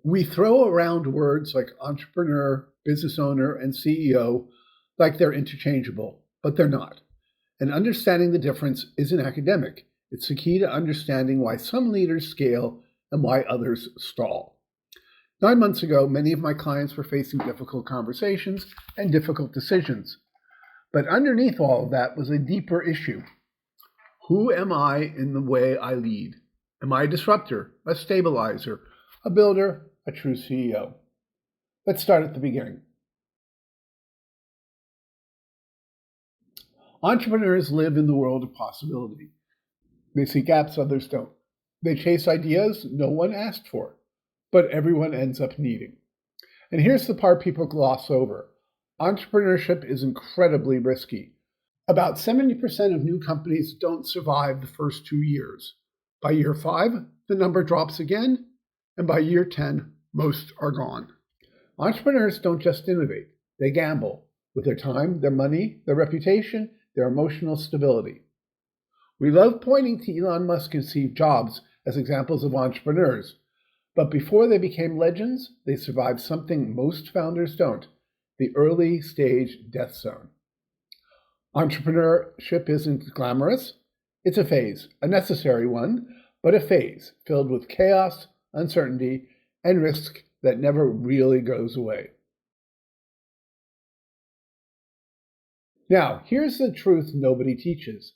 We throw around words like entrepreneur, business owner, and CEO like they're interchangeable, but they're not. And understanding the difference isn't academic. It's the key to understanding why some leaders scale and why others stall. 9 months ago, many of my clients were facing difficult conversations and difficult decisions. But underneath all of that was a deeper issue. Who am I in the way I lead? Am I a disruptor, a stabilizer, a builder, a true CEO? Let's start at the beginning. Entrepreneurs live in the world of possibility. They see gaps others don't. They chase ideas no one asked for, but everyone ends up needing. And here's the part people gloss over. Entrepreneurship is incredibly risky. About 70% of new companies don't survive the first 2 years. By year 5, the number drops again, and by year 10, most are gone. Entrepreneurs don't just innovate, they gamble with their time, their money, their reputation, their emotional stability. We love pointing to Elon Musk and Steve Jobs as examples of entrepreneurs, but before they became legends, they survived something most founders don't, the early stage death zone. Entrepreneurship isn't glamorous. It's a phase, a necessary one, but a phase filled with chaos, uncertainty, and risk that never really goes away. Now, here's the truth nobody teaches.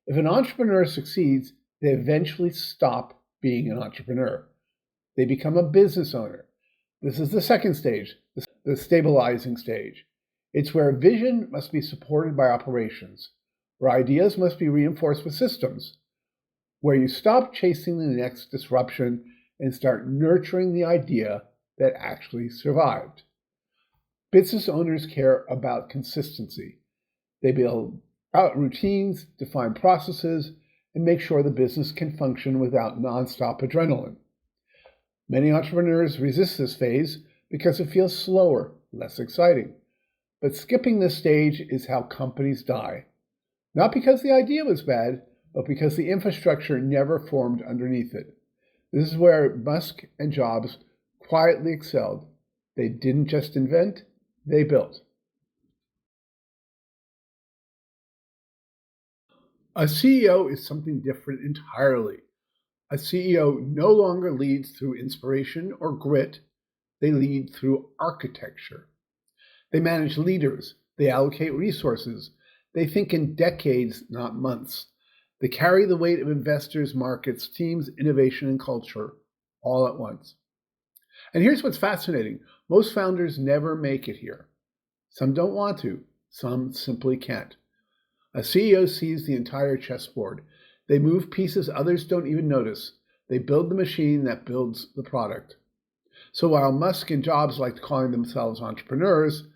If an entrepreneur succeeds, they eventually stop being an entrepreneur. They become a business owner. This is the second stage, the stabilizing stage. It's where vision must be supported by operations, where ideas must be reinforced with systems, where you stop chasing the next disruption and start nurturing the idea that actually survived. Business owners care about consistency. They build out routines, define processes, and make sure the business can function without nonstop adrenaline. Many entrepreneurs resist this phase because it feels slower, less exciting. But skipping this stage is how companies die. Not because the idea was bad, but because the infrastructure never formed underneath it. This is where Musk and Jobs quietly excelled. They didn't just invent, they built. A CEO is something different entirely. A CEO no longer leads through inspiration or grit. They lead through architecture. They manage leaders. They allocate resources. They think in decades, not months. They carry the weight of investors, markets, teams, innovation, and culture all at once. And here's what's fascinating. Most founders never make it here. Some don't want to. Some simply can't. A CEO sees the entire chessboard. They move pieces others don't even notice. They build the machine that builds the product. So while Musk and Jobs liked calling themselves entrepreneurs,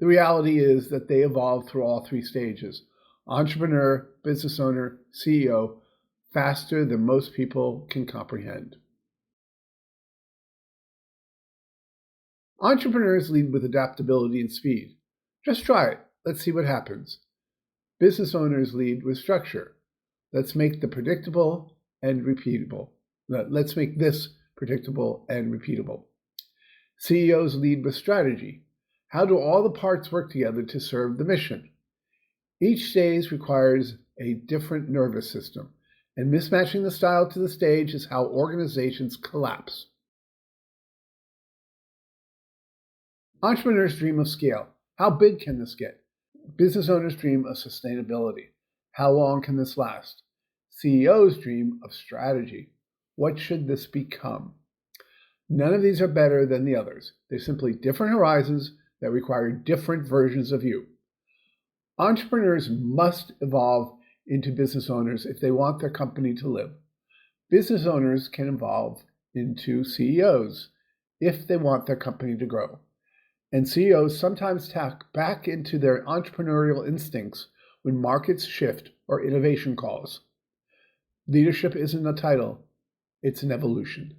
the reality is that they evolved through all 3 stages: entrepreneur, business owner, CEO, faster than most people can comprehend. Entrepreneurs lead with adaptability and speed. Just try it. Let's see what happens. Business owners lead with structure. Let's make the predictable and repeatable. Let's make this predictable and repeatable. CEOs lead with strategy. How do all the parts work together to serve the mission? Each stage requires a different nervous system, and mismatching the style to the stage is how organizations collapse. Entrepreneurs dream of scale. How big can this get? Business owners dream of sustainability. How long can this last? CEOs dream of strategy. What should this become? None of these are better than the others. They're simply different horizons that require different versions of you. Entrepreneurs must evolve into business owners if they want their company to live. Business owners can evolve into CEOs if they want their company to grow. And CEOs sometimes tap back into their entrepreneurial instincts when markets shift or innovation calls. Leadership isn't a title, it's an evolution.